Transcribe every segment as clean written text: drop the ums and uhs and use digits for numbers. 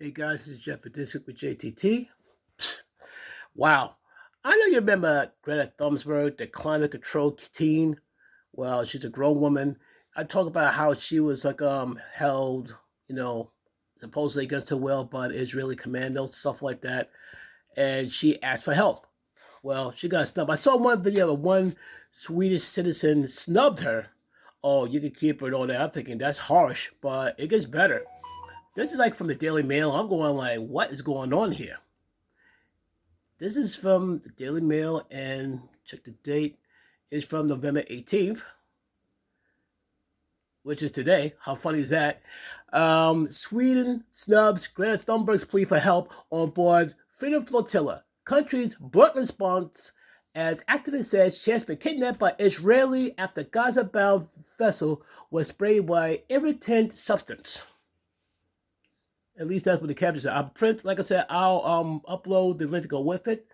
Hey guys, this is Jeff at This Week with JTT. Wow. I know you remember Greta Thunberg, the climate control teen. Well, she's a grown woman. I talk about how she was held, you know, supposedly against her will by Israeli commandos, stuff like that. And she asked for help. Well, she got snubbed. I saw one video of one Swedish citizen snubbed her. Oh, you can keep her and all that. I'm thinking that's harsh, but it gets better. This is like from the Daily Mail. I'm going like, what is going on here? This is from the Daily Mail, and check the date. It's from November 18th, which is today. How funny is that? Sweden snubs Greta Thunberg's plea for help on board Freedom Flotilla. Country's blunt response as activist says she has been kidnapped by Israeli after Gaza-bound vessel was sprayed by irritant substance. At least that's what the caption said. Like I said, I'll upload the link to go with it.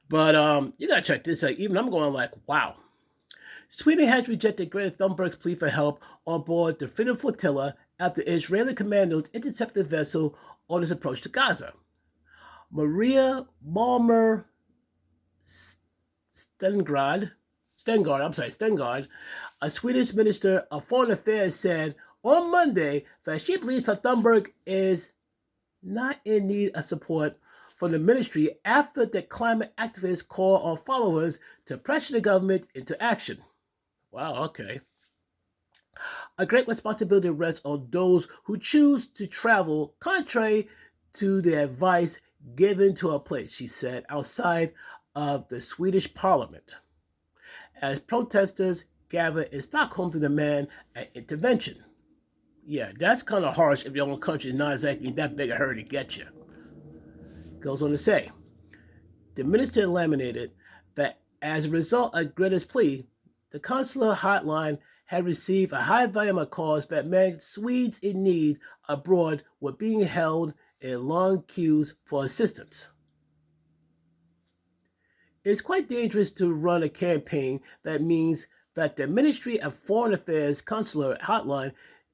But you gotta check this out. Even I'm going like, wow. Sweden has rejected Greta Thunberg's plea for help on board the Freedom Flotilla after Israeli commandos intercepted the vessel on its approach to Gaza. Maria Malmer Stengard, a Swedish minister of foreign affairs, said on Monday that she believes that Thunberg is not in need of support from the ministry after the climate activists call on followers to pressure the government into action. Wow, okay. A great responsibility rests on those who choose to travel contrary to the advice given to a place, she said, outside of the Swedish parliament, as protesters gather in Stockholm to demand an intervention. Yeah, that's kind of harsh if your own country is not exactly that big a hurry to get you. Goes on to say, the minister laminated that as a result of Greta's plea, the consular hotline had received a high volume of calls that meant Swedes in need abroad were being held in long queues for assistance. It's quite dangerous to run a campaign that means that the Ministry of Foreign Affairs consular hotline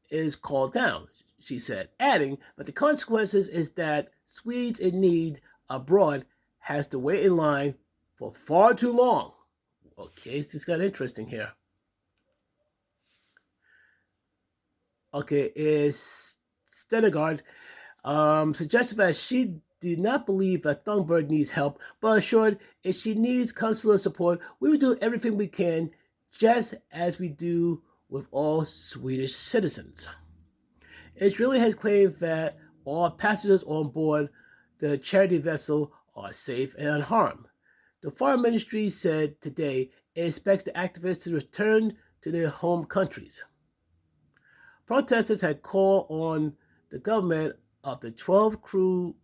is called down, she said, adding that the consequences is that Swedes in need abroad has to wait in line for far too long. Okay, this got interesting here. Okay, is Stenegard suggested that she did not believe that Thunberg needs help, but assured if she needs consular support, we will do everything we can, just as we do with all Swedish citizens. Israel has claimed that all passengers on board the charity vessel are safe and unharmed. The Foreign Ministry said today it expects the activists to return to their home countries. Protesters had called on the government of the 12 crew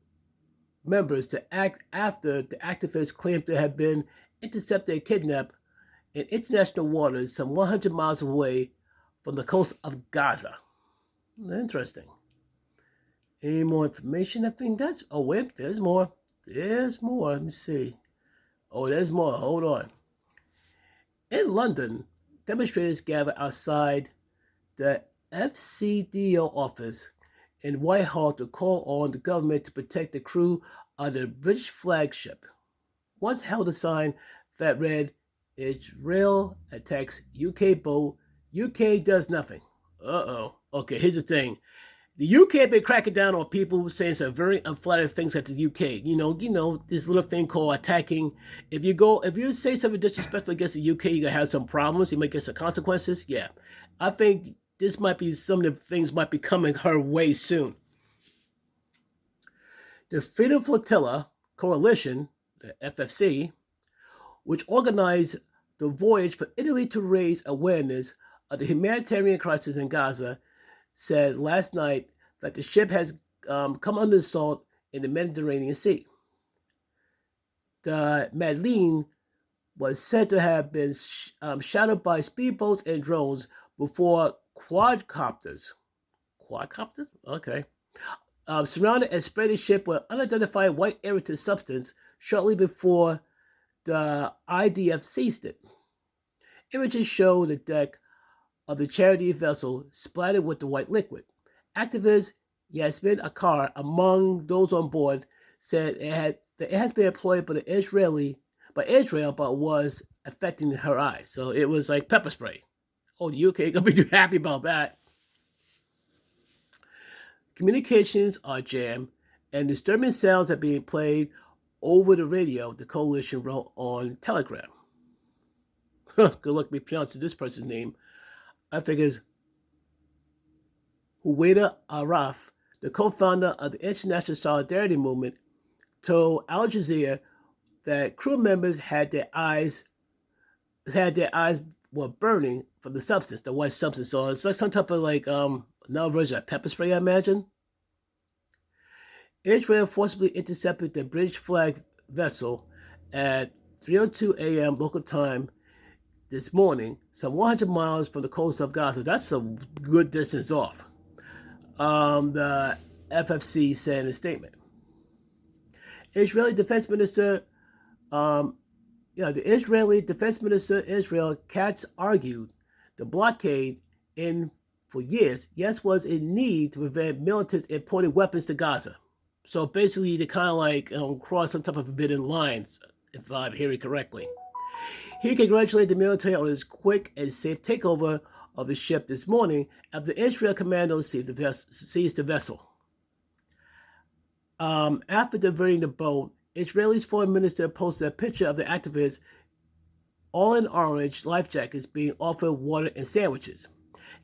members to act after the activists claimed to have been intercepted and kidnapped in international waters some 100 miles away from the coast of Gaza. Interesting. Any more information? I think that's... Oh, wait, there's more. There's more. Let me see. Oh, there's more. Hold on. In London, demonstrators gathered outside the FCDO office in Whitehall to call on the government to protect the crew of the British flagship. Once held a sign that read, Israel attacks UK boat, UK does nothing. Uh-oh. Okay, here's the thing. The UK have been cracking down on people saying some very unflattering things at the UK. You know, this little thing called attacking. If you say something disrespectful against the UK, you're gonna have some problems. You might get some consequences. Yeah. I think this might be some of the things might be coming her way soon. The Freedom Flotilla Coalition, the FFC, which organized the voyage for Italy to raise awareness of the humanitarian crisis in Gaza, said last night that the ship has come under assault in the Mediterranean Sea. The Madeleine was said to have been shadowed by speedboats and drones before quadcopters. Quadcopters? Okay. Surrounded and sprayed the ship with unidentified white irritant substance shortly before the IDF seized it. Images show the deck of the charity vessel splattered with the white liquid. Activists Yasmin Akar, among those on board, said it has been employed by Israel, but was affecting her eyes. So it was like pepper spray. Oh, the UK ain't gonna be too happy about that. Communications are jammed, and disturbing sounds are being played over the radio, the coalition wrote on Telegram. Good luck me pronouncing this person's name. I think it's Huwaida Araf, the co-founder of the International Solidarity Movement, told Al Jazeera that crew members had their eyes were burning from the substance, the white substance. So it's like some type of like another version of pepper spray, I imagine. Israel forcibly intercepted the British flag vessel at 3:02 a.m. local time this morning, some 100 miles from the coast of Gaza. That's a good distance off. The FFC said in a statement. Israeli Defense Minister, the Israeli Defense Minister Israel Katz argued the blockade for years, yes, was in need to prevent militants importing weapons to Gaza. So basically, they kind of like cross some type of forbidden lines, if I'm hearing correctly. He congratulated the military on its quick and safe takeover of the ship this morning after the Israel commandos seized the vessel. After diverting the boat, Israel's foreign minister posted a picture of the activists all in orange life jackets being offered water and sandwiches.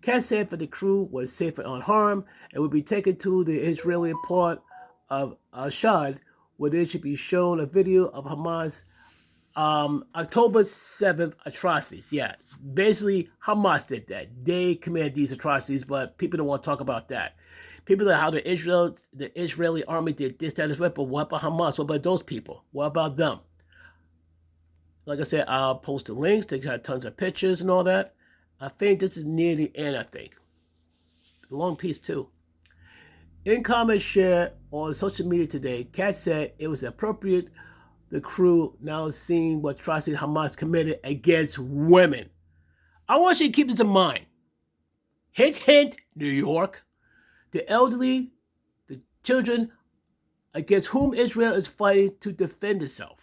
Katz said that the crew was safe and unharmed and would be taken to the Israeli port of Ashad, where they should be shown a video of Hamas October 7th atrocities. Yeah, basically Hamas did that. They committed these atrocities, but people don't want to talk about that. People that how the Israeli army did this, that, as well, but what about Hamas? What about those people? What about them? Like I said, I'll post the links. They got tons of pictures and all that. I think this is near the end, I think. A long piece, too. In comments shared on social media today, Katz said it was appropriate the crew now seeing what atrocities Hamas committed against women. I want you to keep this in mind. Hint, hint, New York. The elderly, the children against whom Israel is fighting to defend itself.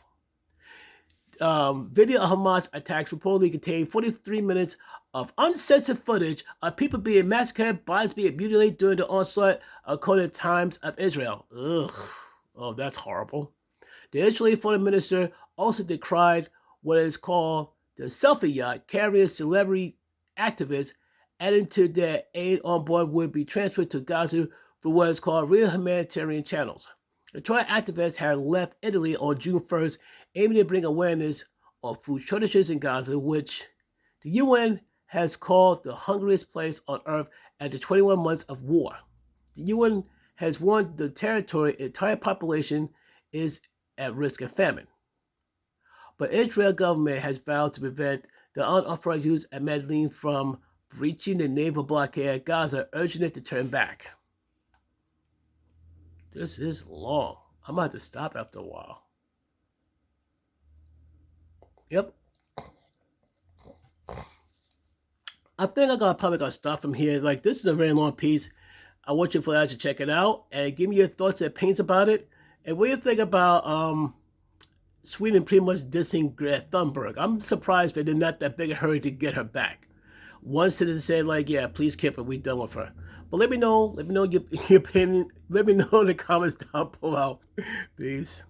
Video of Hamas attacks reportedly contained 43 minutes of uncensored footage of people being massacred, bodies being mutilated during the onslaught, according to Times of Israel. Ugh. Oh, that's horrible. The Israeli foreign minister also decried what is called the selfie yacht carrying celebrity activists, adding to their aid on board would be transferred to Gaza for what is called real humanitarian channels. The Troy activists had left Italy on June 1st, aiming to bring awareness of food shortages in Gaza, which the UN has called the hungriest place on earth after 21 months of war. The UN has warned the territory's entire population is at risk of famine. But Israel government has vowed to prevent the unauthorized use of Medellin from breaching the naval blockade at Gaza, urging it to turn back. This is long. I'm going to have to stop after a while. Yep. I think probably got to stop from here. Like, this is a very long piece. I want you guys to check it out and give me your thoughts and opinions about it. And what do you think about Sweden pretty much dissing Greta Thunberg? I'm surprised they're not that big a hurry to get her back. One citizen said, like, yeah, please keep her. We're done with her. But let me know your opinion. Let me know in the comments down below. Peace.